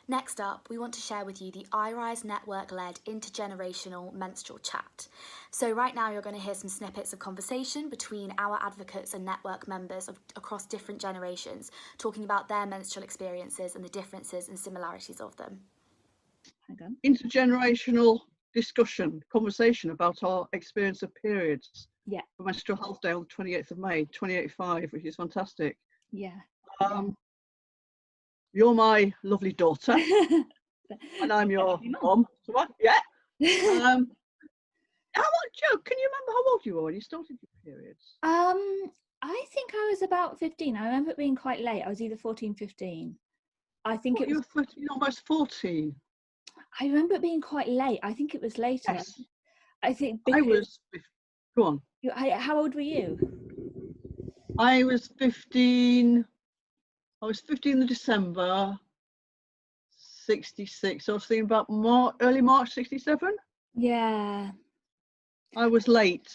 Next up, we want to share with you the iRise network-led intergenerational menstrual chat. So right now you're going to hear some snippets of conversation between our advocates and network members across different generations, talking about their menstrual experiences and the differences and similarities of them. Intergenerational discussion, conversation about our experience of periods. Yeah. For Menstrual Health Day on the 28th of May, 2085, which is fantastic. Yeah. You're my lovely daughter, and I'm your mum. So what? Yeah. How old, Joe? Can you remember how old you were when you started your periods? I think I was about 15. I remember it being quite late. I was either 14, 15. I think it was. You were 13, almost 14. I remember it being quite late. I think it was later. Yes. I think I was. Go on. How old were you? I was 15. I was 15 in December 66. So I was thinking about early March 67. Yeah. I was late.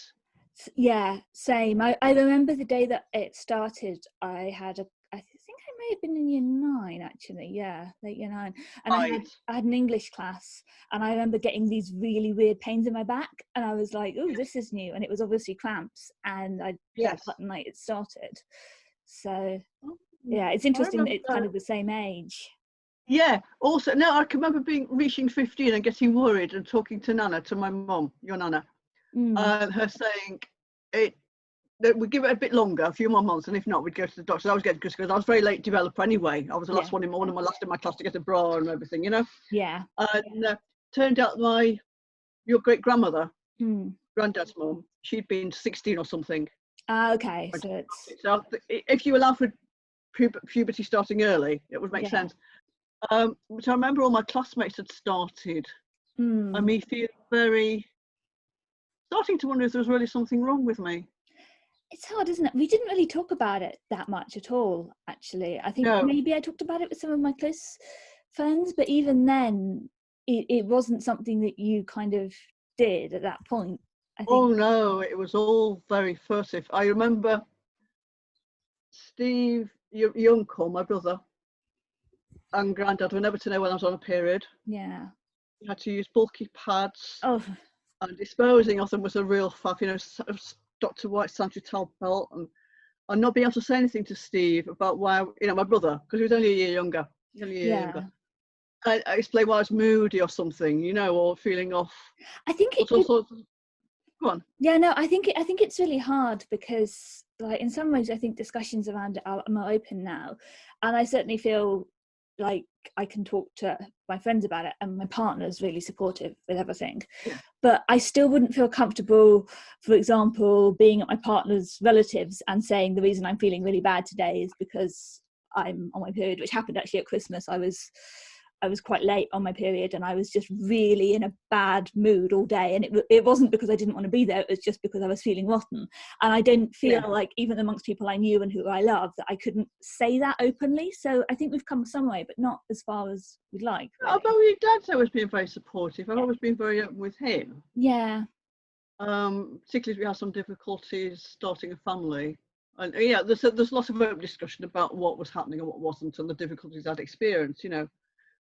Yeah, same. I remember the day that it started. I think I may have been in year 9 actually. Yeah, late year 9. And Right. I had an English class, and I remember getting these really weird pains in my back, and I was like, "Oh, this is new," and it was obviously cramps, and I that button night it started. So yeah, it's interesting that it's kind of the same age. Yeah. Also, no, I can remember reaching 15 and getting worried and talking to Nana, to my mum, your Nana, her saying that we'd give it a bit longer, a few more months, and if not, we'd go to the doctor. I was getting, because I was very late developer anyway. I was the last one of my last in my class to get a bra and everything, you know. Yeah. And turned out your great grandmother, granddad's mum, she'd been 16 or something. Okay. So if you allow for puberty starting early, it would make sense. But I remember all my classmates had started, and me feeling starting to wonder if there was really something wrong with me. It's hard, isn't it? We didn't really talk about it that much at all, actually. I think maybe I talked about it with some of my close friends, but even then, it wasn't something that you kind of did at that point, I think. Oh no, it was all very furtive. I remember Steve, your uncle, my brother, and Grandad were never to know when I was on a period. Yeah. You had to use bulky pads. Oh. And disposing of them was a real faff, you know, Dr. White's sanitary towel belt, and not being able to say anything to Steve about why, you know, my brother, because he was only a year younger. I explained why I was moody or something, you know, or feeling off. I think Go on. Yeah, no, I think it's really hard because, like, in some ways, I think discussions around it are more open now, and I certainly feel like I can talk to my friends about it, and my partner's really supportive with everything. Yeah. But I still wouldn't feel comfortable, for example, being at my partner's relatives and saying the reason I'm feeling really bad today is because I'm on my period, which happened actually at Christmas. I was quite late on my period, and I was just really in a bad mood all day, and it wasn't because I didn't want to be there, it was just because I was feeling rotten, and I didn't feel like, even amongst people I knew and who I loved, that I couldn't say that openly. So I think we've come some way, but not as far as we'd like, really. Although your dad's always been very supportive. I've always been very open with him. Yeah. Particularly if we have some difficulties starting a family. And there's lots of open discussion about what was happening and what wasn't, and the difficulties I'd experienced, you know,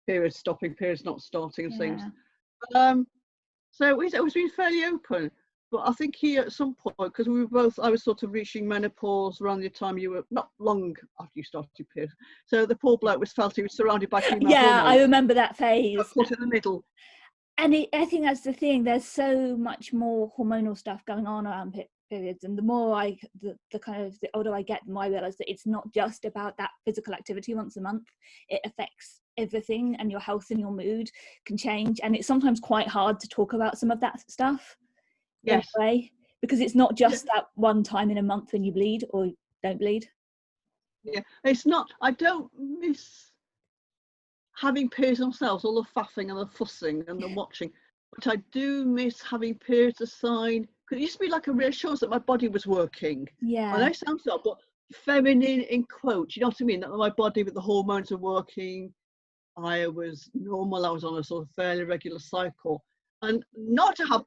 periods stopping, periods not starting, and things. So it's always been fairly open. But I think he, at some point, because I was sort of reaching menopause around the time you were, not long after you started your period. So the poor bloke felt he was surrounded by female hormones. I remember that phase. Caught in the middle. And I think that's the thing. There's so much more hormonal stuff going on around periods, and the older I get, the more I realise that it's not just about that physical activity once a month. It affects everything, and your health and your mood can change, and it's sometimes quite hard to talk about some of that stuff. Yes. In a way, because it's not just that one time in a month when you bleed or don't bleed. Yeah, it's not. I don't miss having periods themselves, all the faffing and the fussing and the watching, but I do miss having periods aside, because it used to be like a reassurance that my body was working. Yeah. I know it sounds odd, but feminine in quotes, you know what I mean? That my body with the hormones are working. I was normal. I was on a sort of fairly regular cycle, and not to have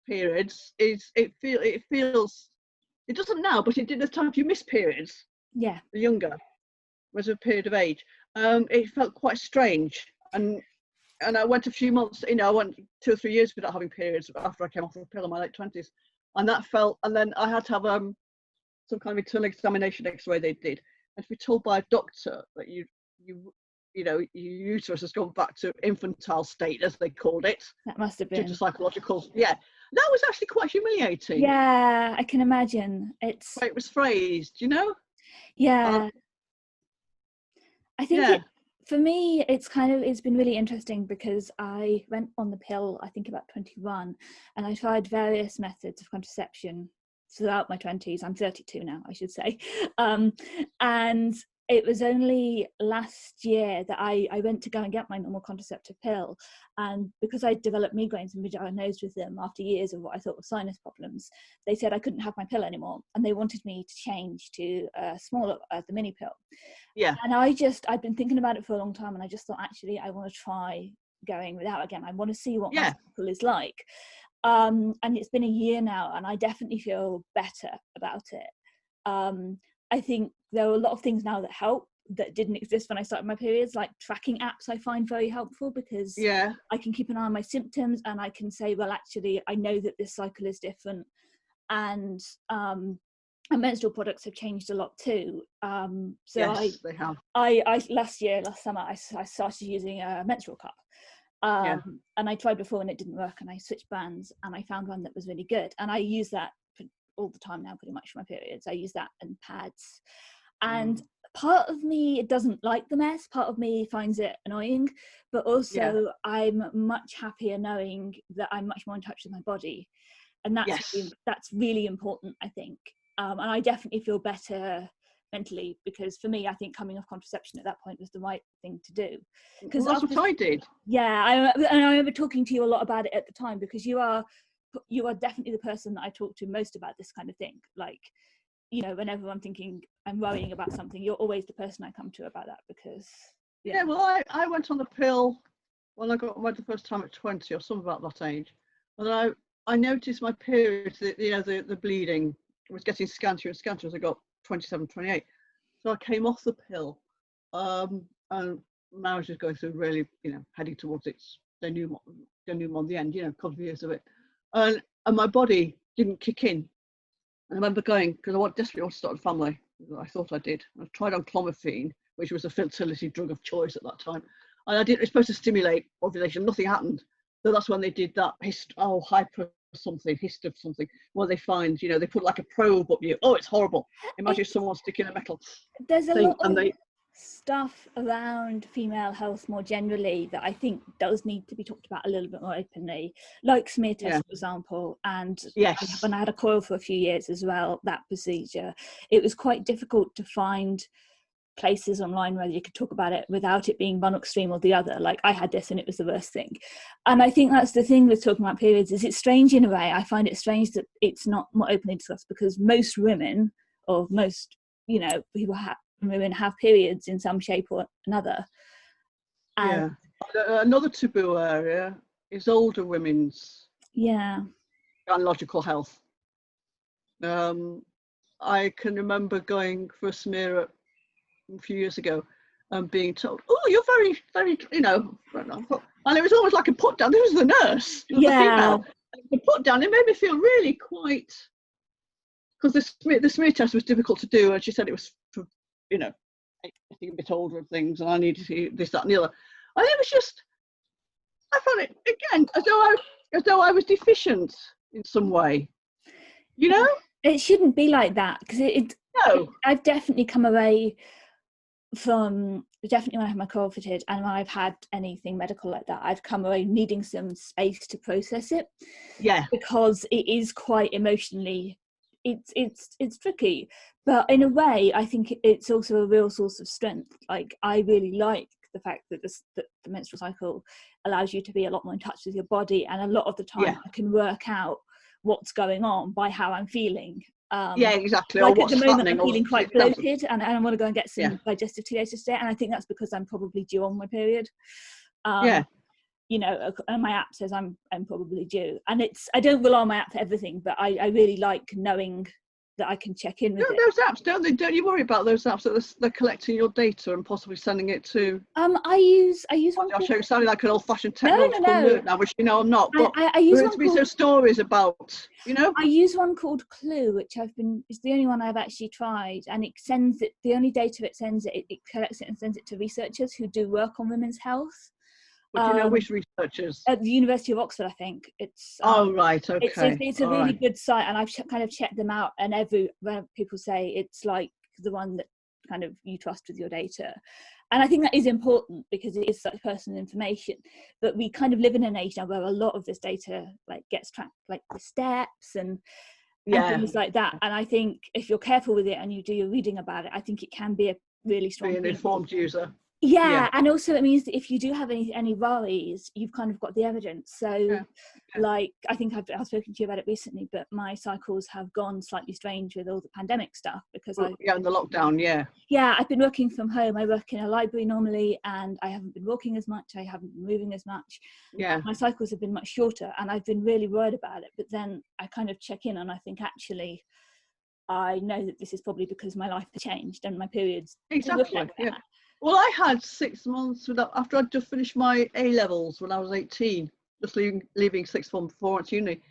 periods it feels, it doesn't now, but it did at the time. If you miss periods, the younger, was a period of age, it felt quite strange. And I went a few months, I went 2 or 3 years without having periods after I came off the pill in my late 20s. And then I had to have some kind of internal examination X-ray they did, and to be told by a doctor that your uterus has gone back to infantile state, as they called it. That must have due been. to psychological, that was actually quite humiliating. Yeah, I can imagine. The way it was phrased, Yeah. I think yeah. For me, it's been really interesting because I went on the pill, I think about 21, and I tried various methods of contraception throughout my 20s. I'm 32 now, I should say. And it was only last year that I went to go and get my normal contraceptive pill. And because I developed migraines and been diagnosed with them after years of what I thought were sinus problems, they said I couldn't have my pill anymore. And they wanted me to change to a smaller, the mini pill. Yeah. And I'd been thinking about it for a long time. And I just thought, actually, I want to try going without again. I want to see what my cycle is like. And it's been a year now, and I definitely feel better about it. I think there are a lot of things now that help that didn't exist when I started my periods, like tracking apps I find very helpful, because I can keep an eye on my symptoms and I can say, well, actually, I know that this cycle is different. And menstrual products have changed a lot too. Yes, they have. Last summer, I started using a menstrual cup. And I tried before and it didn't work, and I switched brands and I found one that was really good, and I use that all the time now, pretty much, for my periods. I use that and pads. And part of me doesn't like the mess, part of me finds it annoying, but also I'm much happier knowing that I'm much more in touch with my body, and that's really important, I think. And I definitely feel better mentally, because for me, I think coming off contraception at that point was the right thing to do. Because that's what I did. I remember talking to you a lot about it at the time, because you are definitely the person that I talk to most about this kind of thing. Like, whenever I'm thinking, I'm worrying about something, you're always the person I come to about that, because well, I went on the pill when I got the first time at 20 or something about that age, and I noticed my periods, the bleeding was getting scantier and scantier as I got 27, 28. So I came off the pill, and marriage is going through really, heading towards its denouement on the end, a couple of years of it, and my body didn't kick in. And I remember going, because I desperately want to start a family. I thought I did. I tried on clomiphene, which was a fertility drug of choice at that time, and it was supposed to stimulate ovulation. Nothing happened. So that's when they did that hist of something, where they find, they put like a probe up you. Oh, it's horrible. Imagine someone sticking a metal. There's a lot of stuff around female health more generally that I think does need to be talked about a little bit more openly, like smear tests, for example. And when I had a coil for a few years as well, that procedure, it was quite difficult to find places online where you could talk about it without it being one extreme or the other. Like, I had this and it was the worst thing. And I think that's the thing with talking about periods, is it's strange in a way. I find it strange that it's not more openly discussed, because most women, or most women have periods in some shape or another. And another taboo area is older women's gynecological health. I can remember going for a smear a few years ago and being told, oh, you're very, very, and it was almost like a put down. This was the nurse, the female. The put down, it made me feel really quite, because the smear test was difficult to do, and she said it was for, getting a bit older and things, and I needed to see this, that, and the other. And it was just, I found it again as though I was deficient in some way, It shouldn't be like that, because I've definitely come away from, definitely when I had my coil fitted and when I've had anything medical like that, I've come away needing some space to process it. Because it is quite emotionally, it's tricky, but in a way I think it's also a real source of strength. Like, I really like the fact that the menstrual cycle allows you to be a lot more in touch with your body, and a lot of the time I can work out what's going on by how I'm feeling. Exactly. Like, at the moment I'm feeling quite bloated, and I want to go and get some digestive tea later today, and I think that's because I'm probably due on my period. And my app says I'm probably due, and I don't rely on my app for everything, but I really like knowing that I can check in with No, it. those apps, don't they? Don't you worry about those apps that they're collecting your data and possibly sending it to. I use one I'll called, show you sounding like an old-fashioned no, technological nerd now, which I'm not. But I use there is one to be called, some stories about, I use one called Clue, which it's the only one I've actually tried, and it sends it, the only data it sends it collects it and sends it to researchers who do work on women's health. But do you know which researchers? At the University of Oxford, I think. It's Oh, right, okay. it's a really good site, and I've kind of checked them out, and when people say it's like the one that kind of you trust with your data. And I think that is important because it is such personal information. But we kind of live in an age now where a lot of this data like gets tracked, like the steps and things like that. And I think if you're careful with it and you do your reading about it, I think it can be a really strong Be an informed user. Yeah, and also it means that if you do have any worries, you've kind of got the evidence. So like, I think I've spoken to you about it recently, but my cycles have gone slightly strange with all the pandemic stuff because in the lockdown, I've been working from home. I work in a library normally, and I haven't been walking as much, I haven't been moving as much. My cycles have been much shorter, and I've been really worried about it. But then I kind of check in and I think, actually, I know that this is probably because my life has changed and my periods look like that. Well, I had 6 months after I'd just finished my A-levels when I was 18, just leaving sixth form before I went to uni.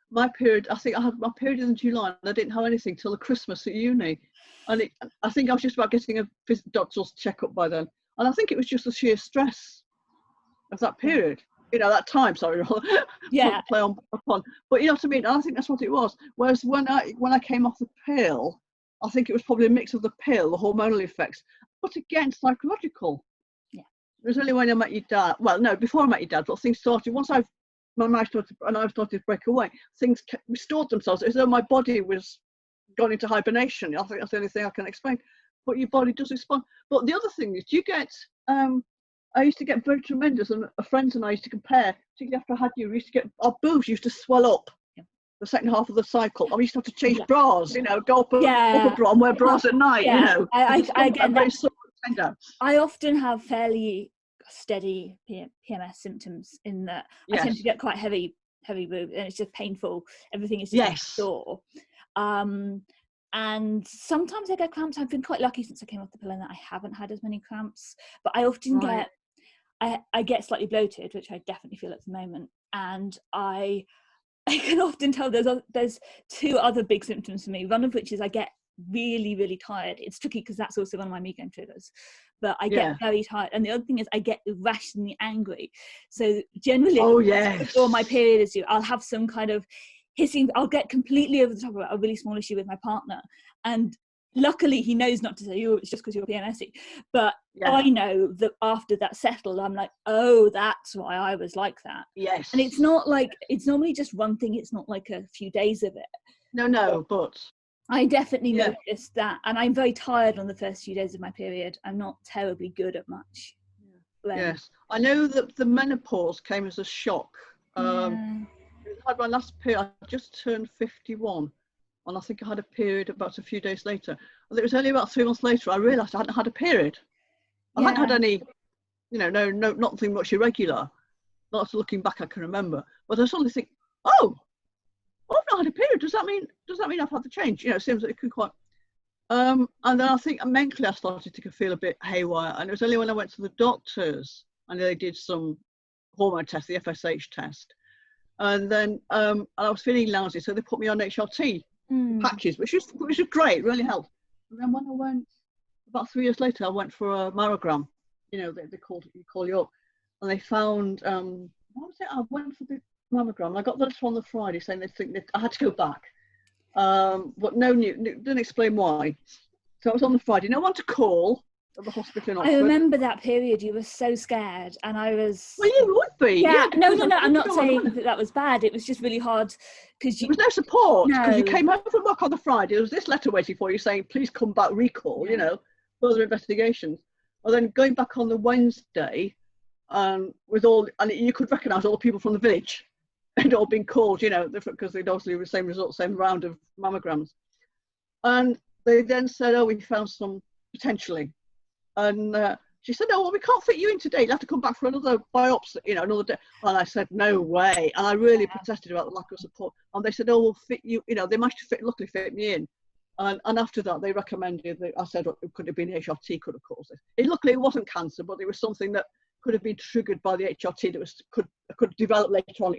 My period, I think I had my period in July, and I didn't have anything till the Christmas at uni. And I think I was just about getting a doctor's checkup by then. And I think it was just the sheer stress of that period, that time, sorry, play on upon. But you know what I mean? And I think that's what it was. Whereas when I came off the pill, I think it was probably a mix of the pill, the hormonal effects, but again, psychological. It was only when I met your dad. Well, no, before I met your dad, but things started. Once my mind started to break away, things restored themselves. As though my body was gone into hibernation. I think that's the only thing I can explain. But your body does respond. But the other thing is, you get. I used to get very tremendous, and friends and I used to compare. Particularly after I had you, we used to get our boobs used to swell up. The second half of the cycle, I used to have to change bras, go up a bra and wear bras at night, I get that. I often have fairly steady PMS symptoms in that I tend to get quite heavy boobs, and it's just painful. Everything is just sore. And sometimes I get cramps. I've been quite lucky since I came off the pill and that I haven't had as many cramps, but I often I get slightly bloated, which I definitely feel at the moment, and I can often tell there's two other big symptoms for me, one of which is I get really, really tired. It's tricky because that's also one of my migraine triggers, but I get very tired. And the other thing is I get irrationally angry. So generally, before my period is due, I'll have some kind of hissing, I'll get completely over the top about a really small issue with my partner. And luckily he knows not to say, oh, it's just because you're PMSy. But I know that after that's settled, I'm like, oh, that's why I was like that. Yes. And it's not like, it's normally just one thing. It's not like a few days of it. No, but I definitely noticed that. And I'm very tired on the first few days of my period. I'm not terribly good at much. Yes. I know that the menopause came as a shock. I had my last period, I just turned 51. And I think I had a period about a few days later. And it was only about 3 months later I realised I hadn't had a period. I hadn't had any, nothing much irregular. Not looking back, I can remember. But I suddenly think, oh, I've not had a period. Does that mean I've had the change? It seems that it could quite. And then I think mentally I started to feel a bit haywire. And it was only when I went to the doctors and they did some hormone test, the FSH test. And then and I was feeling lousy, so they put me on HRT patches, which was great, really helped. And then when I went, about 3 years later, I went for a mammogram. They call you up, and they found what was it? I went for the mammogram, and I got the letter on the Friday saying they think that I had to go back, but didn't explain why. So I was on the Friday, no one to call at the hospital in Oxford. I remember that period. You were so scared, and I was. Well, you would be. Yeah. No. I'm not saying that was bad. It was just really hard because there was no support because you came home from work on the Friday. There was this letter waiting for you saying, "Please come back, recall." Further investigations. And then going back on the Wednesday, with all, and you could recognise all the people from the village had all been called, because they'd obviously the same result, same round of mammograms, and they then said, "Oh, we found some potentially." And she said, "Oh, well, we can't fit you in today. You'll have to come back for another biopsy, another day." And I said, "No way." And I really protested about the lack of support. And they said, "Oh, we'll fit you." They managed to luckily fit me in. And after that, they recommended that I said it could have been HRT could have caused it. Luckily, it wasn't cancer, but it was something that could have been triggered by the HRT that could develop later on,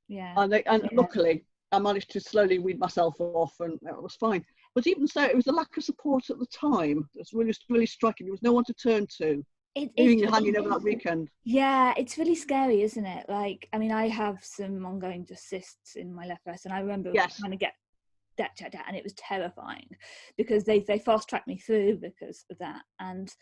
Yeah. And luckily, I managed to slowly weed myself off, and it was fine. But even so, it was the lack of support at the time that's really, really striking. There was no one to turn to, even hanging over that weekend. Yeah, it's really scary, isn't it? Like, I mean, I have some ongoing just cysts in my left breast, and I remember trying to get that checked out, and it was terrifying because they fast tracked me through because of that. And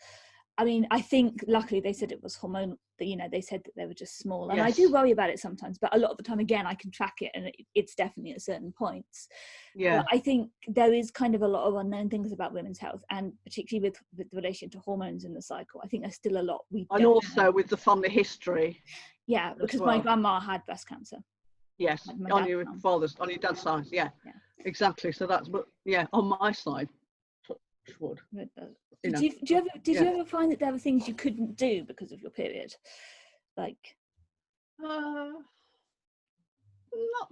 I mean, I think luckily they said it was hormonal, that they said that they were just small, and I do worry about it sometimes, but a lot of the time again I can track it, and it's definitely at certain points. But I think there is kind of a lot of unknown things about women's health, and particularly with the relation to hormones in the cycle. I think there's still a lot we and also with the family history. Yeah, because my grandma had breast cancer. Yes, on your dad's side. Yeah, exactly. So that's, but on my side, touch wood. Did you ever find that there were things you couldn't do because of your period? Like, not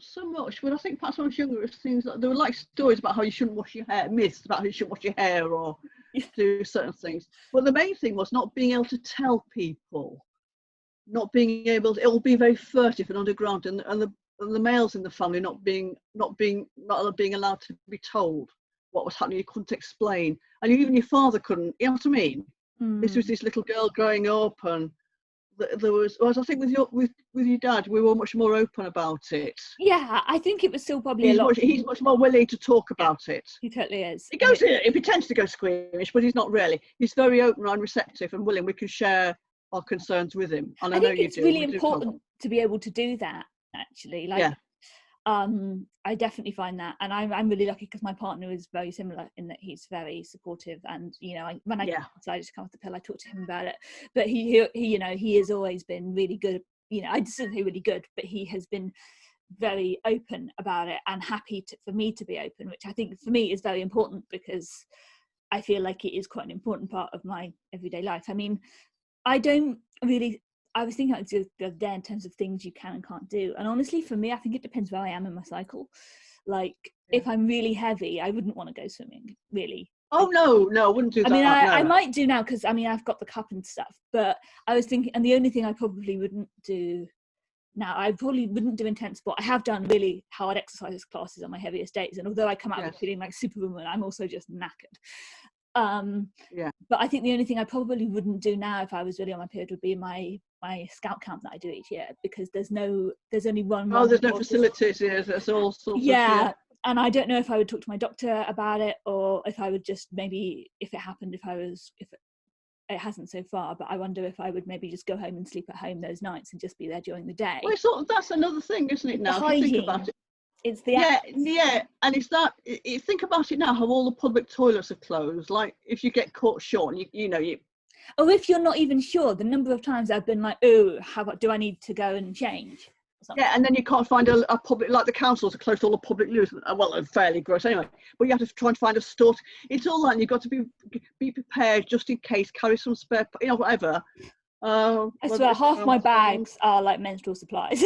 so much, but I think perhaps when I was younger, it was things like, there were like stories about how you shouldn't wash your hair, myths about how you shouldn't wash your hair or do certain things. But the main thing was not being able to tell people, not being able to, it will be very furtive and underground, and the males in the family not being allowed to be told what was happening. You couldn't explain, and even your father couldn't. You know what I mean? This was this little girl growing up, and there was. Whereas I think with your dad, we were much more open about it. Yeah, I think it was still probably he's much more willing to talk about it. He totally is. He pretends to go squeamish, but he's not really. He's very open and receptive and willing. We can share our concerns with him, and I know think it's really important to be able to do that. Actually, I definitely find that, and I'm really lucky because my partner is very similar in that he's very supportive, and when I decided to come off the pill, I talked to him about it, but he has always been really good. I just say really good, but he has been very open about it and happy for me to be open, which I think for me is very important because I feel like it is quite an important part of my everyday life. I mean, I was thinking the other day in terms of things you can and can't do. And honestly, for me, I think it depends where I am in my cycle. Like, if I'm really heavy, I wouldn't want to go swimming, really. Oh, no, I wouldn't do that. I mean, I might do now because, I've got the cup and stuff. But I was thinking, and the only thing I probably wouldn't do now, I probably wouldn't do intense sport. I have done really hard exercise classes on my heaviest days. And although I come out feeling like Superwoman, I'm also just knackered. But I think the only thing I probably wouldn't do now if I was really on my period would be my scout camp that I do each year, because there's only one. Oh, there's no facilities here. There's all sorts of. And I don't know if I would talk to my doctor about it, or if I would just maybe, if it happened, if it hasn't so far, but I wonder if I would maybe just go home and sleep at home those nights and just be there during the day. Well, that's another thing, isn't it? Now, if you think about it. It's the and it's that. You think about it now, how all the public toilets are closed. Like, if you get caught short, you. Or if you're not even sure, the number of times I've been like, oh, do I need to go and change? Yeah, and then you can't find a public, like the councils have closed all the public loos. Well, they're fairly gross anyway. But you have to try and find a store. It's all that, and you've got to be prepared just in case. Carry some spare, whatever. I swear, half my bags are like menstrual supplies.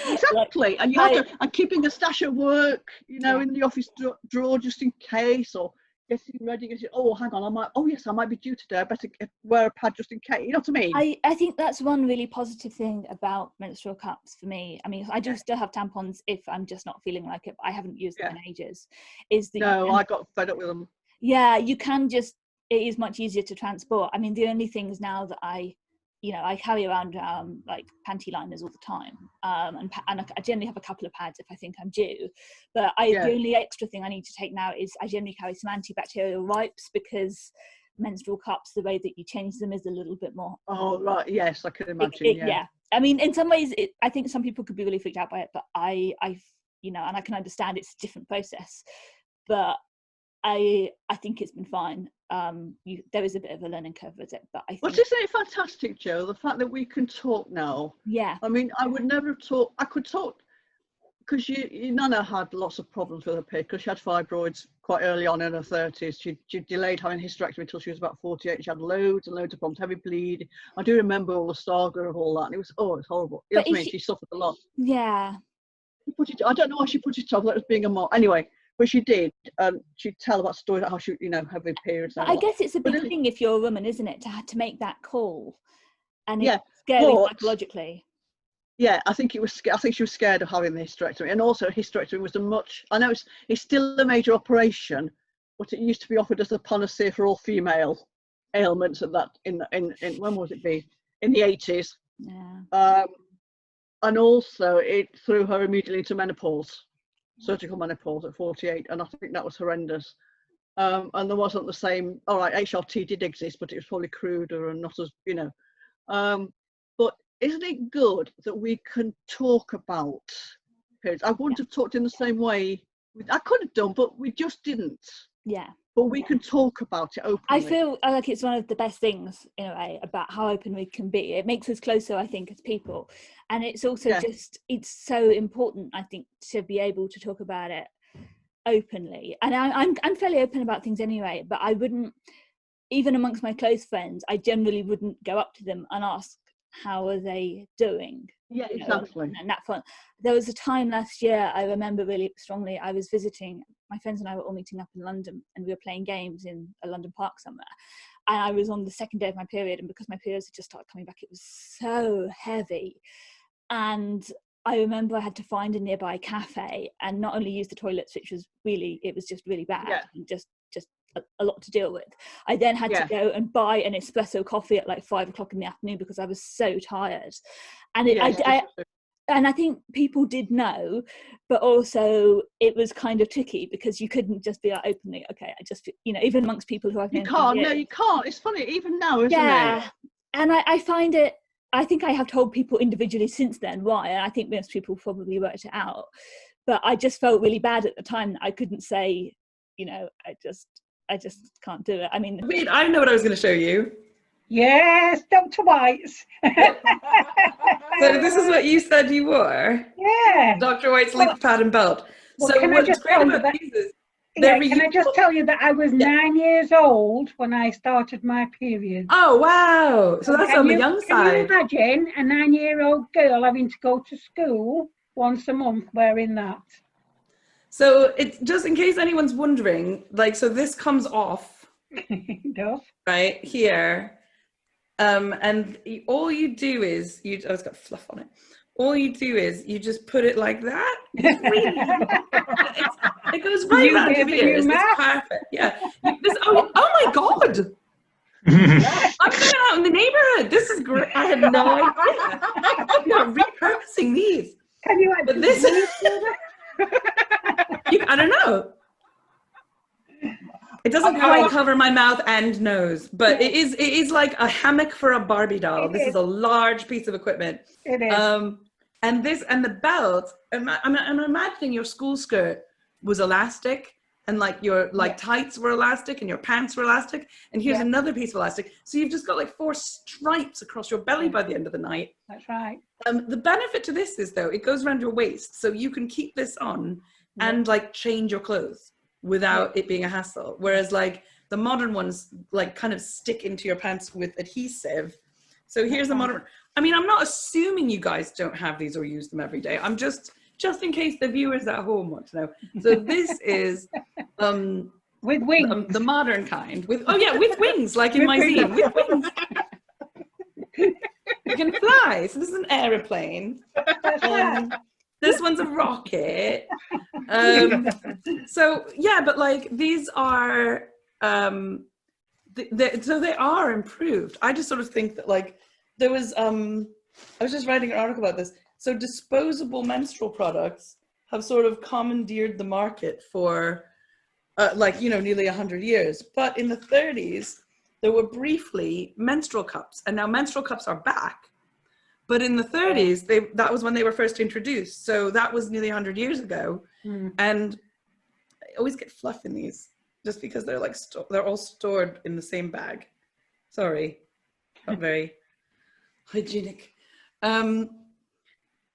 Exactly, and you have to, and keeping a stash of work, in the office drawer just in case, or getting ready. Oh, hang on, I might be due today. I better wear a pad just in case. You know what I mean? I think that's one really positive thing about menstrual cups for me. I mean, I do still have tampons if I'm just not feeling like it. But I haven't used them in ages. I got fed up with them. Yeah, you can just. It is much easier to transport. I mean, the only things now that I carry around like panty liners all the time, and I generally have a couple of pads if I think I'm due. But the only extra thing I need to take now is I generally carry some antibacterial wipes, because menstrual cups, the way that you change them is a little bit more. Oh right, yes, I can imagine. Yeah, I mean, in some ways, I think some people could be really freaked out by it, but I and I can understand it's a different process, but I think it's been fine. There is a bit of a learning curve with it, but I think. Well, isn't it fantastic, Jo? The fact that we can talk now. Yeah. I mean, I would never have talked. I could talk because Nana had lots of problems with her period, because she had fibroids quite early on in her 30s. She delayed having hysterectomy until she was about 48. She had loads and loads of problems, heavy bleed. I do remember all the saga of all that, and it's horrible. She suffered a lot. Yeah. I don't know why she put it off. That was being a mom. Anyway. but she did. She'd tell about stories about how she, having periods. I guess it's a But big thing if you're a woman, isn't it, to make that call, and it's yeah, scary but, psychologically. Yeah, I think I think she was scared of having the hysterectomy, and also hysterectomy was I know it's still a major operation, but it used to be offered as a panacea for all female ailments at that in when was it be in the 80s. Yeah. And also it threw her immediately into menopause, surgical menopause at 48, and I think that was horrendous. And there wasn't the same. All right, HRT did exist, but it was probably cruder and not as but isn't it good that we can talk about periods? I wouldn't have talked in the same way. I could have done, but we just didn't. Yeah. But we can talk about it openly. I feel like it's one of the best things, in a way, about how open we can be. It makes us closer, I think, as people. And it's also it's so important, I think, to be able to talk about it openly. And I'm fairly open about things anyway, but I wouldn't, even amongst my close friends, I generally wouldn't go up to them and ask, how are they doing? Yeah, exactly. And that fun. There was a time last year, I remember really strongly, I was visiting, my friends and I were all meeting up in London, and we were playing games in a London park somewhere. And I was on the second day of my period, and because my periods had just started coming back, it was so heavy. And I remember I had to find a nearby cafe and not only use the toilets, which was just really bad, and just a lot to deal with. I then had to go and buy an espresso coffee at like 5 o'clock in the afternoon because I was so tired. And I think people did know, but also it was kind of tricky because you couldn't just be like openly, okay, I just, even amongst people who I've known. You can't. It's funny, even now, isn't it? Yeah. And I find it, I think I have told people individually since then why, and I think most people probably worked it out. But I just felt really bad at the time that I couldn't say, I just can't do it. I mean, wait, I know what I was going to show you. Yes, Dr. White's. So this is what you said you wore. Yeah. Dr. White's leaf pad and belt. Well, So what's great about these is can I just tell you that I was 9 years old when I started my period. Oh, wow. So that's on the young side. Can you imagine a 9-year-old girl having to go to school once a month wearing that? So it's just in case anyone's wondering, so this comes off. It does. Right here. And all you do is, it's got fluff on it. All you do is you just put it like that. It goes right around your ears. It's perfect. Yeah. Oh my God. I'm going out in the neighborhood. This is great. I had no idea. I'm not repurposing these. Can you but this I don't know. It doesn't quite cover my mouth and nose, but it is like a hammock for a Barbie doll. This is a large piece of equipment. It is. And the belt, I'm imagining your school skirt was elastic, and your tights were elastic, and your pants were elastic, and here's another piece of elastic. So you've just got 4 stripes across your belly by the end of the night. That's right. The benefit to this is, though, it goes around your waist, so you can keep this on and change your clothes without it being a hassle. Whereas the modern ones kind of stick into your pants with adhesive. So here's the modern. I mean, I'm not assuming you guys don't have these or use them every day. I'm just in case the viewers at home want to know. So this is with wings. The modern kind with wings, like in my zine, with wings. You can fly. So this is an aeroplane. This one's a rocket. So yeah, but these are so they are improved. I just sort of think that there was I was just writing an article about this. So disposable menstrual products have sort of commandeered the market for nearly 100 years. But in the 30s, there were briefly menstrual cups, and now menstrual cups are back. But in the 30s, that was when they were first introduced. So that was nearly 100 years ago. And I always get fluff in these just because they're they're all stored in the same bag. Sorry, not very hygienic.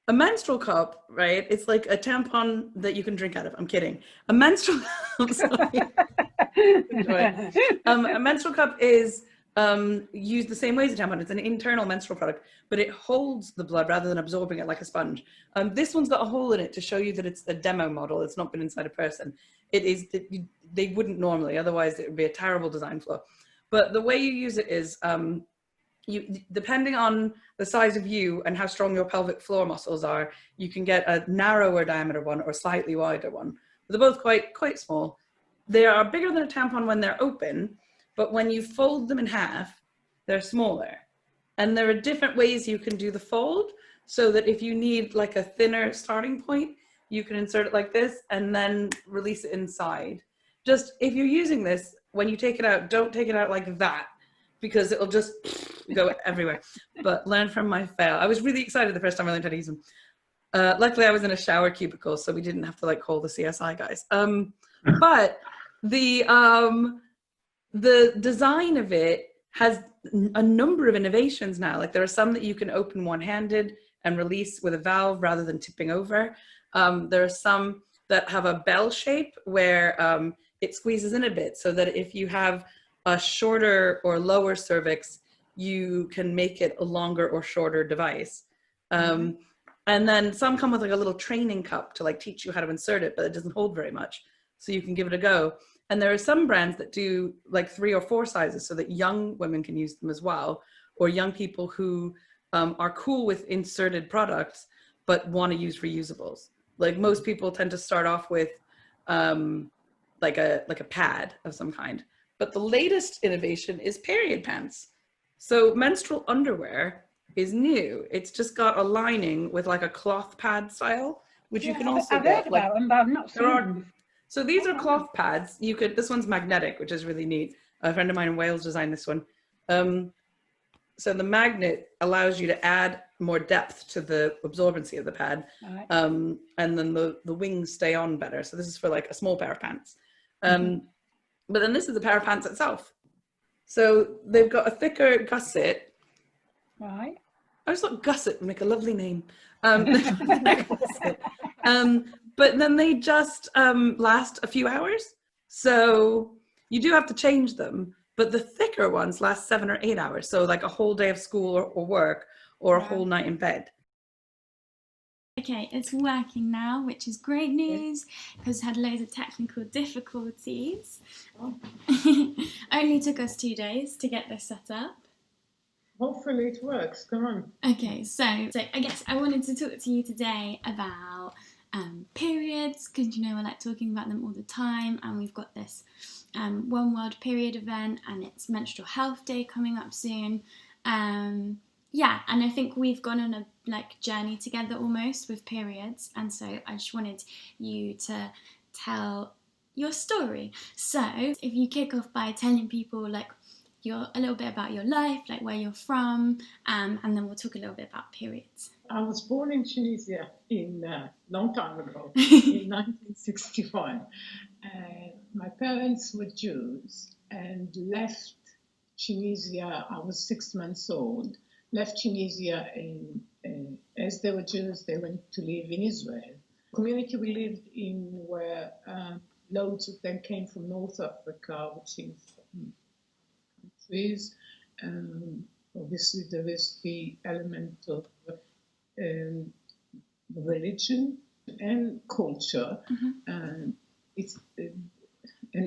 A menstrual cup, right? It's like a tampon that you can drink out of. I'm kidding. A menstrual, I'm sorry. A menstrual cup is used the same way as a tampon. It's an internal menstrual product, but it holds the blood rather than absorbing it like a sponge. This one's got a hole in it to show you that it's a demo model. It's not been inside a person. It is, they wouldn't normally, otherwise it would be a terrible design flaw. But the way you use it is, you, depending on the size of you and how strong your pelvic floor muscles are, you can get a narrower diameter one or slightly wider one. They're both quite small. They are bigger than a tampon when they're open, but when you fold them in half, they're smaller. And there are different ways you can do the fold, so that if you need like a thinner starting point, you can insert it like this and then release it inside. Just, if you're using this, when you take it out, don't take it out like that, because it'll just go everywhere. But learn from my fail. I was really excited the first time I learned how to use them. Luckily, I was in a shower cubicle, so we didn't have to like call the CSI guys. But the design of it has a number of innovations now. Like there are some that you can open one-handed and release with a valve rather than tipping over. There are some that have a bell shape where it squeezes in a bit, so that if you have a shorter or lower cervix, you can make it a longer or shorter device. And then some come with like a little training cup to like teach you how to insert it, but it doesn't hold very much, so you can give it a go. And there are some brands that do like 3 or 4 sizes, so that young women can use them as well, or young people who are cool with inserted products but want to use reusables. Like most people tend to start off with like a pad of some kind. But the latest innovation is period pants. So menstrual underwear is new. It's just got a lining with like a cloth pad style, which you can also I've get. heard about them, but I've not seen them. So these are cloth pads. You could, this one's magnetic, which is really neat. A friend of mine in Wales designed this one. So the magnet allows you to add more depth to the absorbency of the pad. Right. And then the wings stay on better. So this is for like a small pair of pants. But then this is a pair of pants itself. So they've got a thicker gusset. Right. I just thought gusset would make a lovely name. But then they just last a few hours. So you do have to change them, but the thicker ones last 7 or 8 hours. So like a whole day of school or work, or a whole night in bed. Okay, it's working now, which is great news, because had loads of technical difficulties. Only took us 2 days to get this set up. Hopefully it works. Come on. Okay, so I guess I wanted to talk to you today about periods, because you know I like talking about them all the time, and we've got this One World Period event, and it's Menstrual Health Day coming up soon. Yeah, and I think we've gone on a like journey together almost with periods, and so I just wanted you to tell your story. So if you kick off by telling people like a little bit about your life, like where you're from, and then we'll talk a little bit about periods. I was born in Tunisia in long time ago, in 1961. My parents were Jews and left Tunisia. I was 6 months old. Left Tunisia as they were Jews, they went to live in Israel. The community we lived in where loads of them came from North Africa, which is countries. Obviously, there is the element of religion and culture. And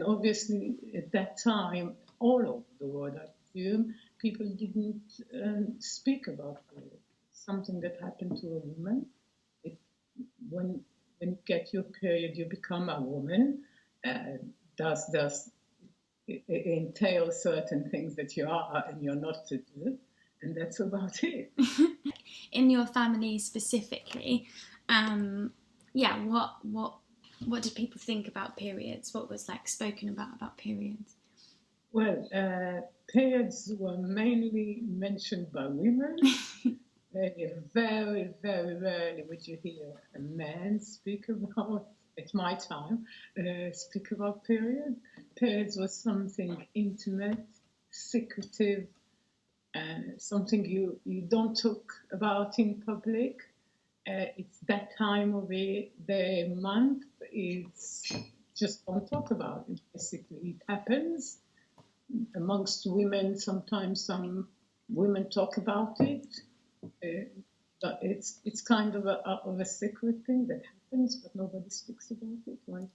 obviously, at that time, all over the world, I presume, people didn't speak about it. Something that happened to a woman. When you get your period, you become a woman. Does it entails certain things that you are and you're not to do, and that's about it. In your family specifically, what did people think about periods? What was like spoken about periods? Well, periods were mainly mentioned by women. Very, very rarely would you hear a man speak about, at my time, speak about periods. Periods was something intimate, secretive, something you don't talk about in public. It's that time of the month. It's just don't talk about it. Basically, it happens. amongst women, sometimes some women talk about it, but it's kind of a secret thing that happens, but nobody speaks about it. Like,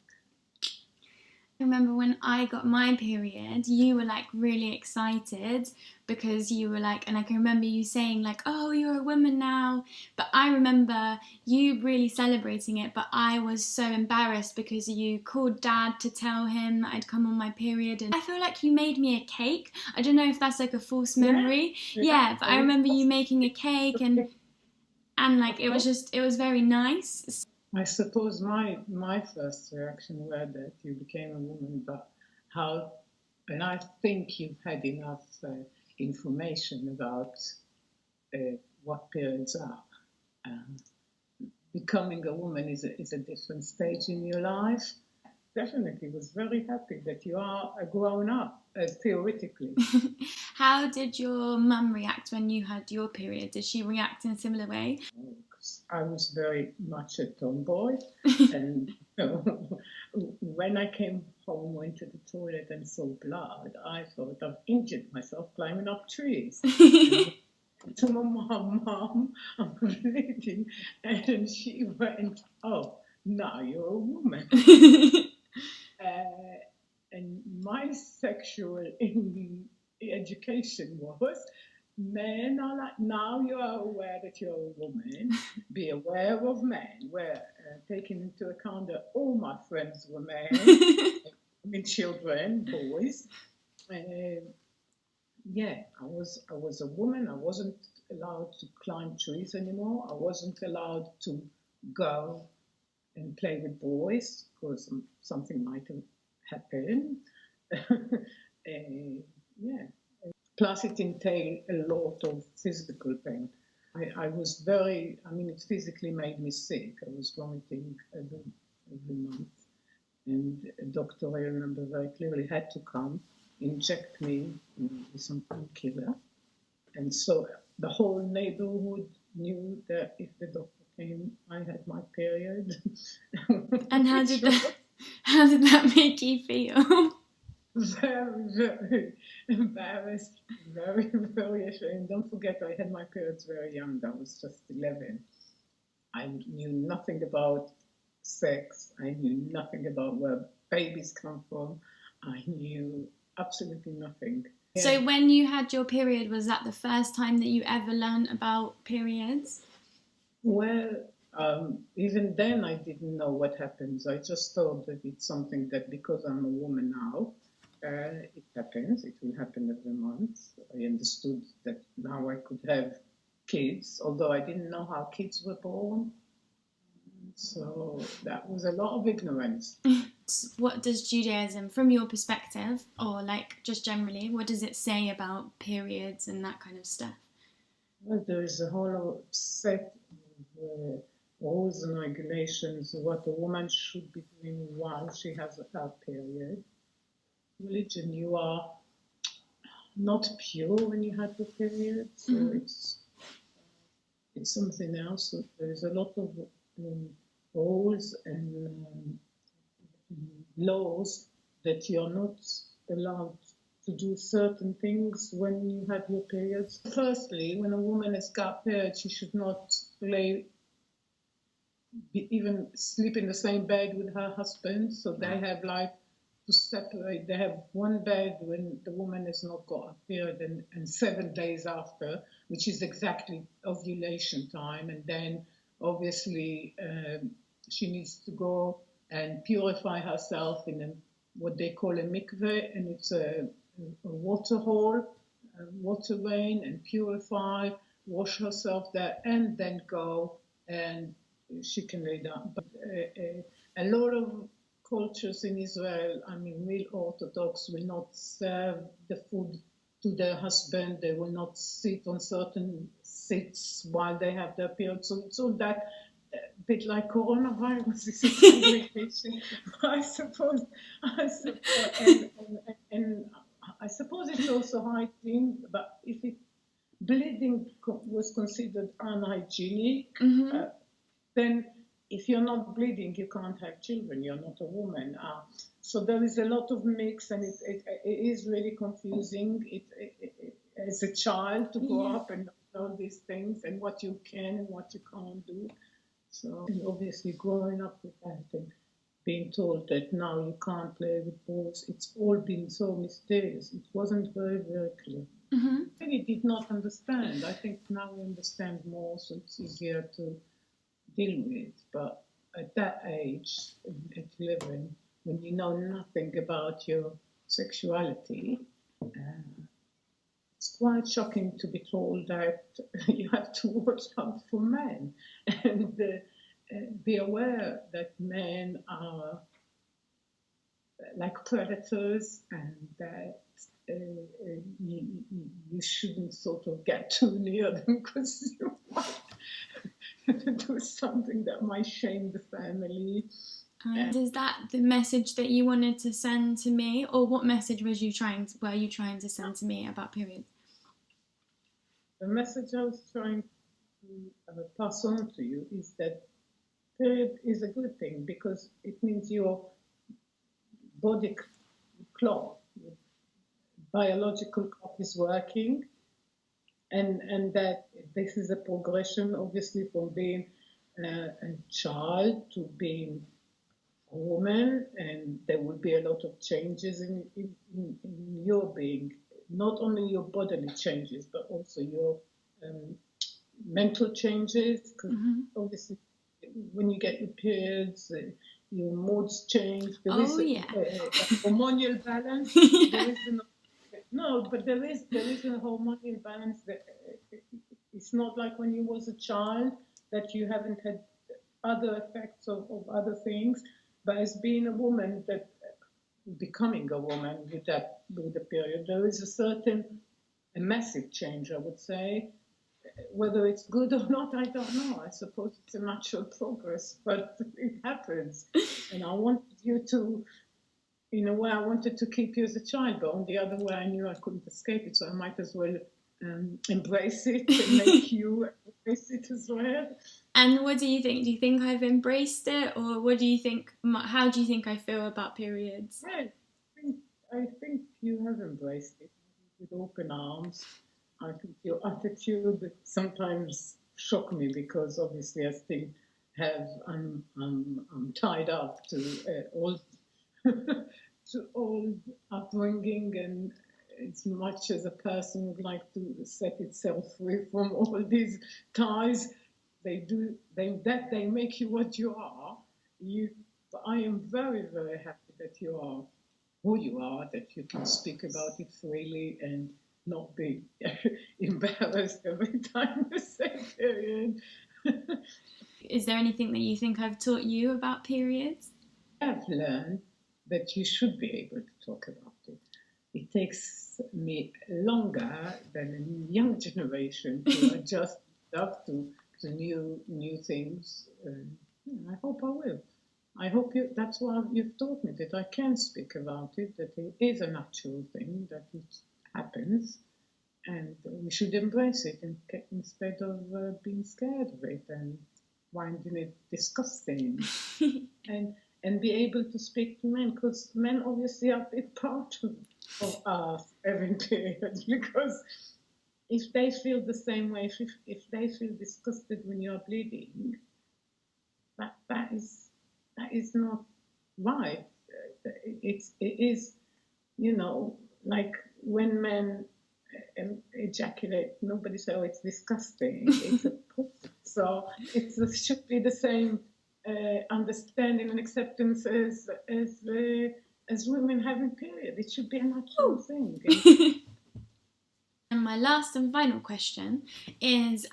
I remember when I got my period, you were like really excited because you were like, and I can remember you saying like, oh, you're a woman now. But I remember you really celebrating it, but I was so embarrassed because you called Dad to tell him that I'd come on my period. And I feel like you made me a cake. I don't know if that's like a false memory. Yeah, but I remember you making a cake and like it was very nice. I suppose my first reaction were that you became a woman, but how, and I think you've had enough information about what periods are. Becoming a woman is a different stage in your life. Definitely was very happy that you are a grown up, theoretically. How did your mum react when you had your period? Did she react in a similar way? I was very much a tomboy, and when I came home, went to the toilet and saw blood, I thought I've injured myself climbing up trees. To my mom, I'm bleeding, and she went, "Oh, now you're a woman." And my sexual education was, men are like, now you are aware that you're a woman, be aware of men. We're taking into account that all my friends were men, I mean children, boys. Yeah, I was a woman. I wasn't allowed to climb trees anymore. I wasn't allowed to go and play with boys because something might have happened. Yeah. Plus, it entailed a lot of physical pain. I was very, I mean, it physically made me sick. I was vomiting every month. And a doctor, I remember very clearly, had to come, inject me with some painkiller. And so the whole neighborhood knew that if the doctor came, I had my period. And how did that make you feel? Very, very embarrassed, very, very ashamed. Don't forget, I had my periods very young. I was just 11. I knew nothing about sex. I knew nothing about where babies come from. I knew absolutely nothing. So when you had your period, was that the first time that you ever learned about periods? Well, even then I didn't know what happens. I just thought that it's something that because I'm a woman now, it happens. It will happen every month. I understood that now I could have kids, although I didn't know how kids were born. So that was a lot of ignorance. What does Judaism, from your perspective, or like just generally, what does it say about periods and that kind of stuff? Well, there is a whole set of rules and regulations of what a woman should be doing while she has her period. Religion, you are not pure when you have the period, so it's something else. So there's a lot of rules and laws that you're not allowed to do certain things when you have your periods. Firstly, when a woman has got periods, she should not even sleep in the same bed with her husband. So they have like to separate. They have one bed when the woman has not got a period, and 7 days after, which is exactly ovulation time. And then obviously she needs to go and purify herself in what they call a mikveh, and it's a water hole, a water rain, and purify, wash herself there, and then go and she can lay down. But a lot of cultures in Israel, I mean, real Orthodox, will not serve the food to their husband. They will not sit on certain seats while they have their period. So it's all that bit like coronavirus is a segregation. I suppose, and I suppose it's also hygiene. But if bleeding was considered unhygienic, then if you're not bleeding, you can't have children. You're not a woman. So there is a lot of mix, and it is really confusing. As a child to grow up and know these things and what you can and what you can't do. So, and obviously growing up with that and being told that now you can't play with balls, it's all been so mysterious. It wasn't very, very clear. Mm-hmm. I really did not understand. I think now we understand more, so it's easier to deal with. But at that age, at 11, when you know nothing about your sexuality, it's quite shocking to be told that you have to watch out for men and be aware that men are like predators, and that you shouldn't sort of get too near them because you might do something that might shame the family. Is that the message that you wanted to send to me, or what message were you trying to send to me about periods? The message I was trying to pass on to you is that period is a good thing because it means your body clock, your biological clock is working, and that this is a progression, obviously, from being a child to being a woman, and there will be a lot of changes in your being, not only your bodily changes, but also your mental changes, because obviously when you get your periods, your moods change. There is a hormonal balance. There is a hormonal balance that it's not like when you was a child that you haven't had other effects of other things, but as being a woman, that becoming a woman with the period, there is a massive change, I would say. Whether it's good or not, I don't know. I suppose it's a natural progress, but it happens. And I wanted you to, in a way, I wanted to keep you as a child, but on the other way, I knew I couldn't escape it, so I might as well embrace it and make you embrace it as well. And what do you think? Do you think I've embraced it, or what do you think? How do you think I feel about periods? Yeah, I think you have embraced it with open arms. I think your attitude sometimes shock me because obviously I still have I'm tied up to old to old upbringing, and as much as a person would like to set itself free from all these ties, they make you what you are. But I am very, very happy that you are who you are, that you can speak about it freely and not be embarrassed every time you say period. Is there anything that you think I've taught you about periods? I've learned that you should be able to talk about it. It takes me longer than a young generation to adjust stuff to new things. I hope I will. I hope that's why you've taught me that I can speak about it, that it is a natural thing, that it happens, and we should embrace it instead of being scared of it and finding it disgusting. and be able to speak to men, because men obviously are a big part of us having periods, because if they feel the same way, if they feel disgusted when you're bleeding, that is not right. It is, like when men ejaculate, nobody says, oh, it's disgusting. It's a pussy. So it should be the same understanding and acceptance as women having period. It should be a natural thing. And my last and final question is,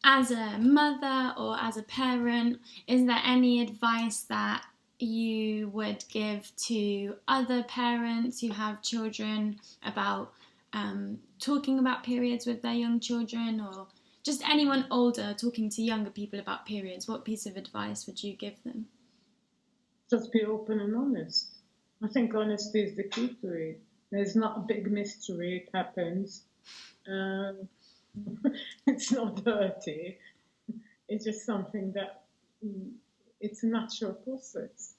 as a mother or as a parent, is there any advice that you would give to other parents who have children about talking about periods with their young children, or just anyone older talking to younger people about periods? What piece of advice would you give them? Just be open and honest. I think honesty is the key to it. There's not a big mystery. It happens. It's not dirty. It's just something that it's a natural process.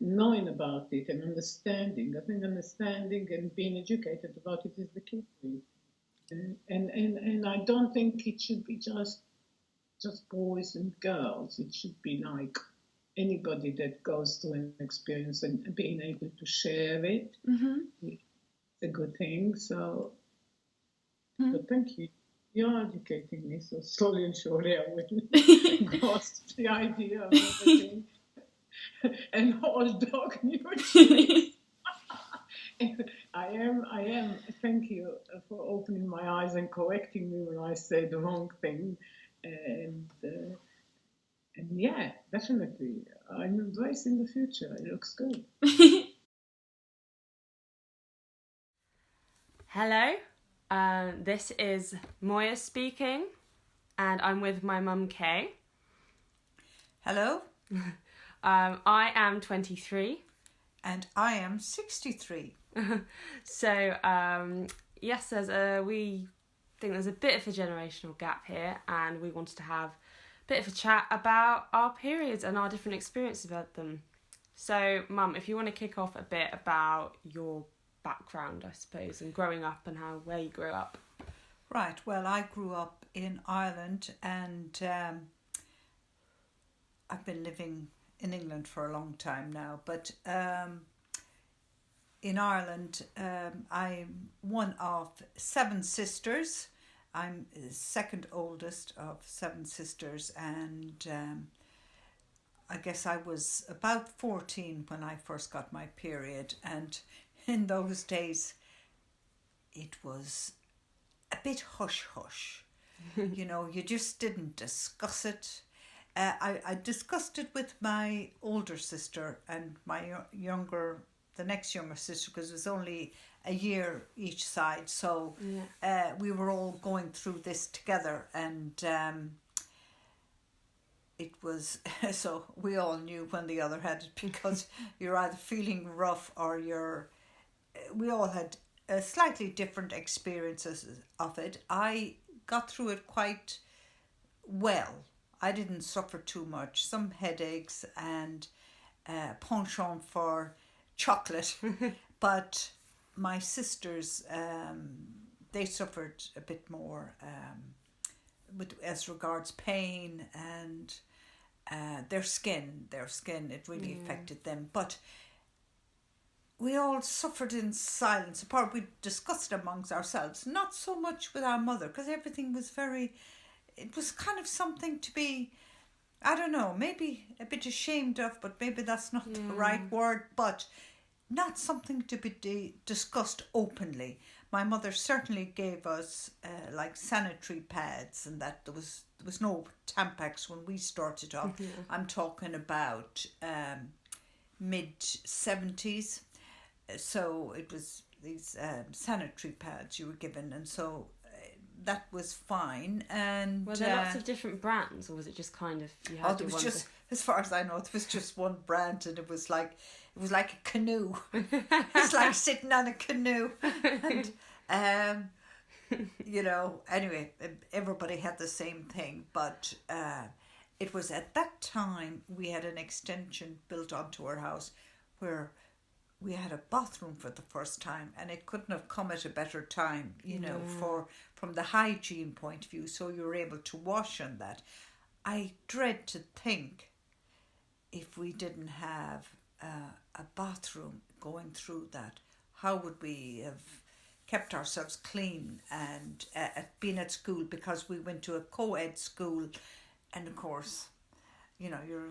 Knowing about it and understanding, I think understanding and being educated about it is the key to it. And I don't think it should be just boys and girls. It should be like anybody that goes through an experience and being able to share it. It's a good thing. So, but thank you. You're educating me, so slowly and surely I will grasp the idea of everything. And hold dog nutrition. I am. Thank you for opening my eyes and correcting me when I say the wrong thing. And yeah, definitely, I'm embracing the future. It looks good. Hello, this is Moya speaking, and I'm with my mum Kay. Hello. I am 23. And I am 63. So, yes, we think there's a bit of a generational gap here, and we wanted to have a bit of a chat about our periods and our different experiences about them. So, Mum, if you want to kick off a bit about your background, I suppose, and growing up and where you grew up. Right, well, I grew up in Ireland, and I've been living in England for a long time now, but in Ireland, I'm one of 7 sisters. I'm the second oldest of 7 sisters, and I guess I was about 14 when I first got my period, and in those days it was a bit hush-hush. You know, you just didn't discuss it. I discussed it with my older sister and my the next younger sister, because it was only a year each side. So we were all going through this together, and it was, so we all knew when the other had it, because you're either feeling rough or we all had slightly different experiences of it. I got through it quite well. I didn't suffer too much. Some headaches and penchant for chocolate, but my sisters, they suffered a bit more as regards pain and their skin. It really affected them. But we all suffered in silence. Apart, we discussed amongst ourselves, not so much with our mother, because everything was it was kind of something to be, I don't know, maybe a bit ashamed of, but maybe that's not the right word, but not something to be discussed openly. My mother certainly gave us like sanitary pads, and that there was no Tampax when we started off. I'm talking about mid-70s. So it was these sanitary pads you were given, and so that was fine. And were there lots of different brands, or was it just kind of you had it was just, as far as I know, it was just one brand, and it was like a canoe. It's like sitting on a canoe, and you know. Anyway, everybody had the same thing, but it was at that time we had an extension built onto our house where we had a bathroom for the first time, and it couldn't have come at a better time, you know, from the hygiene point of view. So you were able to wash on that. I dread to think if we didn't have a bathroom going through that, how would we have kept ourselves clean and been at school, because we went to a co-ed school, and of course, you know, you're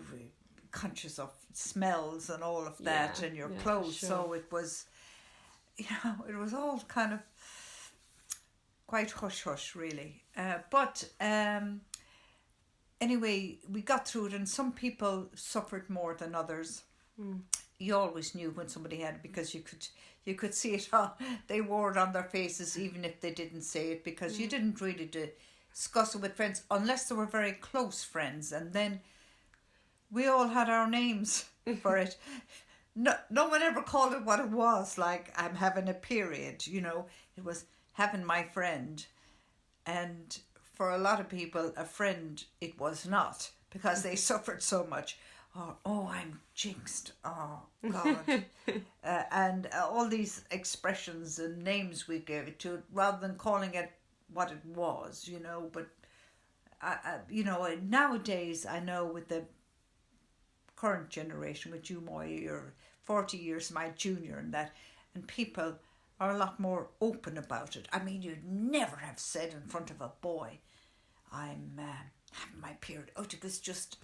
conscious of smells and all of that, and your clothes. Sure. So it was, you know, it was all kind of quite hush-hush, really. But anyway, we got through it, and some people suffered more than others. You always knew when somebody had it, because you could see it on, they wore it on their faces even if they didn't say it, because you didn't really discuss it with friends unless they were very close friends, and then we all had our names for it. No one ever called it what it was, like I'm having a period, you know. It was having my friend, and for a lot of people, a friend it was not, because they suffered so much. or oh, I'm jinxed, oh God, and all these expressions and names we gave it to, rather than calling it what it was, you know. But you know, nowadays I know with the current generation, with you, Moya, you're 40 years my junior, and that, and people are a lot more open about it. I mean, you'd never have said in front of a boy, I'm having my period. Oh, it was just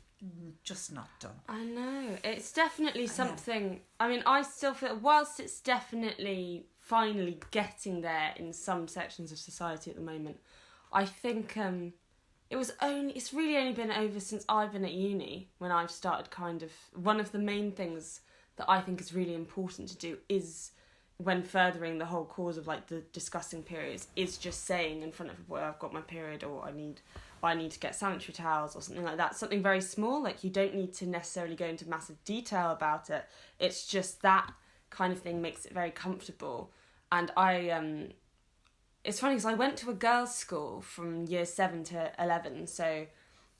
not done. I know. It's definitely something. I mean, I still feel, whilst it's definitely finally getting there in some sections of society at the moment, I think it's really only been over since I've been at uni, when I've started kind of, one of the main things that I think is really important to do is, when furthering the whole cause of like the discussing periods, is just saying in front of a boy, I've got my period, or I need to get sanitary towels or something like that. Something very small, like you don't need to necessarily go into massive detail about it. It's just that kind of thing makes it very comfortable. And it's funny because I went to a girls' school from year 7 to 11, so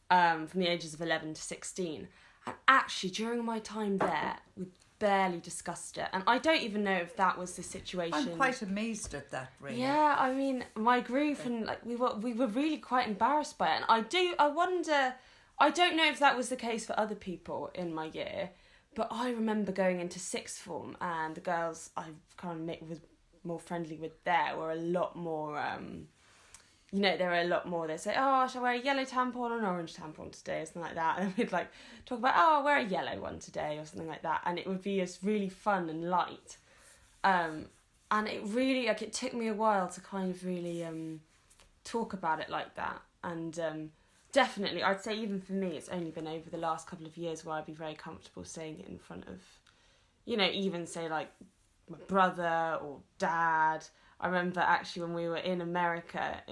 from the ages of 11 to 16. And actually, during my time there, we barely discussed it. And I don't even know if that was the situation. I'm quite amazed at that, really. Yeah, I mean, my group and like we were really quite embarrassed by it. And I wonder, I don't know if that was the case for other people in my year, but I remember going into sixth form, and the girls I kind of was more friendly with there were a lot more, there were a lot more, they'd say, oh, shall I wear a yellow tampon or an orange tampon today, or something like that. And we'd like talk about, oh, I'll wear a yellow one today, or something like that. And it would be just really fun and light. And it really, like, it took me a while to kind of really talk about it like that. And definitely, I'd say even for me, it's only been over the last couple of years where I'd be very comfortable saying it in front of, even say like my brother or dad. I remember actually when we were in America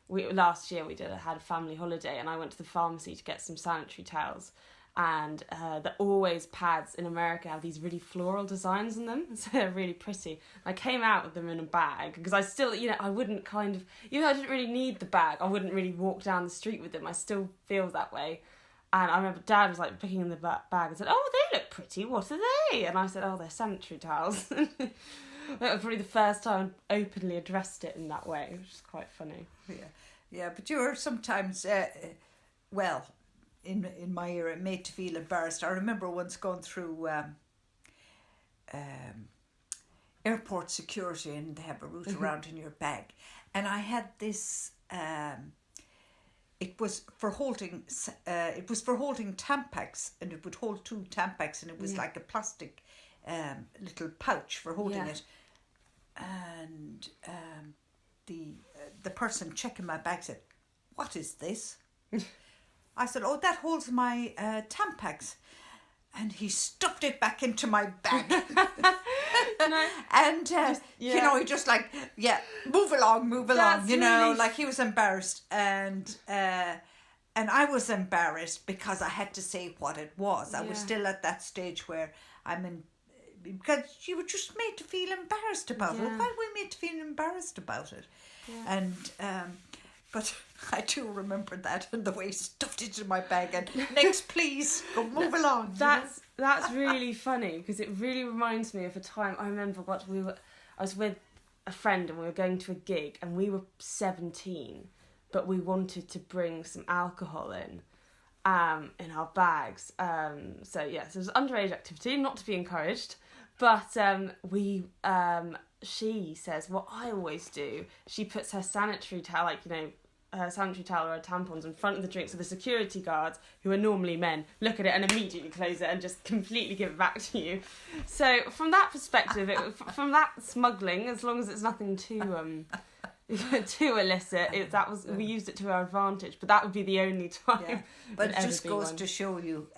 last year, we had a family holiday, and I went to the pharmacy to get some sanitary towels, and the Always pads in America have these really floral designs on them, so they're really pretty. I came out with them in a bag because I still, I wouldn't kind of, I didn't really need the bag, I wouldn't really walk down the street with them. I still feel that way. And I remember Dad was like picking in the bag and said, oh, they look pretty, what are they? And I said, oh, they're sanitary towels. That was probably the first time I openly addressed it in that way, which is quite funny. Yeah, but you were sometimes, in my era, made to feel embarrassed. I remember once going through airport security, and they have a route around in your bag. And I had this... It was for holding Tampax, and it would hold 2 Tampax, and it was like a plastic little pouch for holding it. And the person checking my bag said, "What is this?" I said, "Oh, that holds my Tampax." And he stuffed it back into my bag. And, he just like, move along, That's really... like he was embarrassed. And I was embarrassed because I had to say what it was. I was still at that stage where because you were just made to feel embarrassed about it. Why were we made to feel embarrassed about it? Yeah. And, but I do remember that, and the way he stuffed it in my bag, and next please, go move along. That's really funny, because it really reminds me of a time. I remember I was with a friend, and we were going to a gig, and we were 17, but we wanted to bring some alcohol in our bags. So it was underage activity, not to be encouraged, but she says what I always do. She puts her sanitary towel, her sanitary towel or her tampons in front of the drink, so the security guards, who are normally men, look at it and immediately close it and just completely give it back to you. So from that perspective, from that smuggling, as long as it's nothing too too illicit, we used it to our advantage. But that would be the only time. Yeah. But it just goes to show you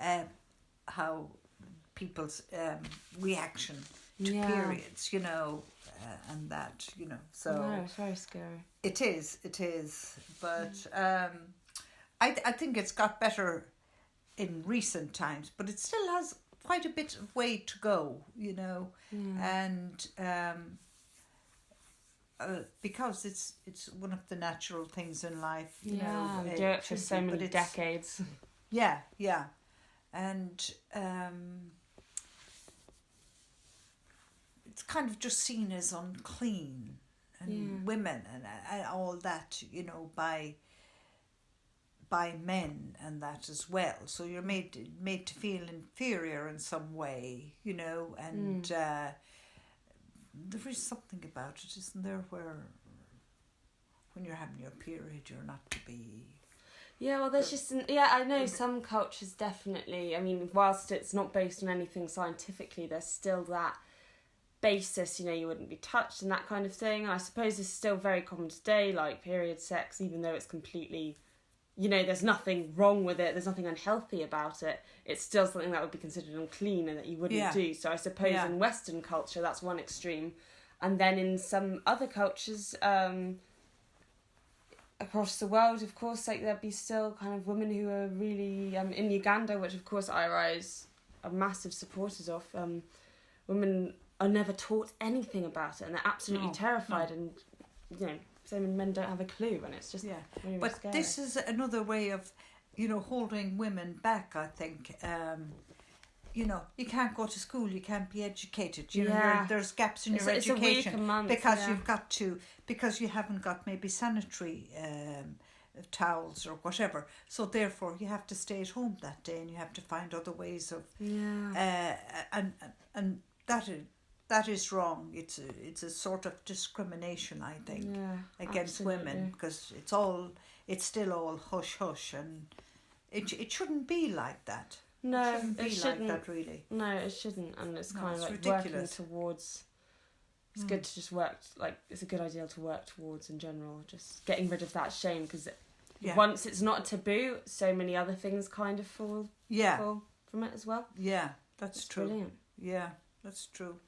how people's reaction to periods, and that, so... No, it's very scary. It is, but I think it's got better in recent times, but it still has quite a bit of way to go, and because it's one of the natural things in life, we do it for so many decades. Yeah. and it's kind of just seen as unclean, and women and all that, you know, by men and that as well. So you're made to feel inferior in some way, you know, and there is something about it, isn't there, where when you're having your period, you're not to be. Yeah, well, there's just I know some cultures definitely. I mean, whilst it's not based on anything scientifically, there's still that basis. You know, you wouldn't be touched and that kind of thing. And I suppose it's still very common today, like period sex, even though it's completely. You know, there's nothing wrong with it. There's nothing unhealthy about it. It's still something that would be considered unclean and that you wouldn't do. So I suppose in Western culture, that's one extreme. And then in some other cultures across the world, of course, like there'd be still kind of women who are really... in Uganda, which of course IRIs are massive supporters of, women are never taught anything about it and they're absolutely terrified and, you know... So men don't have a clue, and it's just really But scary. this is another way of, you know, holding women back. I think, you know, you can't go to school, you can't be educated. You know, there's gaps in your education it's a week a month, because you've got to, because you haven't got maybe sanitary towels or whatever. So therefore, you have to stay at home that day, and you have to find other ways of, and that is wrong. It's a sort of discrimination, I think, against women, because it's still all hush hush, and it shouldn't be like that. No, it shouldn't be like that, really. No, it shouldn't, and it's kind of like ridiculous. working towards. It's good to just work. Like it's a good idea to work towards in general. Just getting rid of that shame, because once it's not a taboo, so many other things kind of fall from it as well. Yeah, that's true. Brilliant. Yeah, that's true.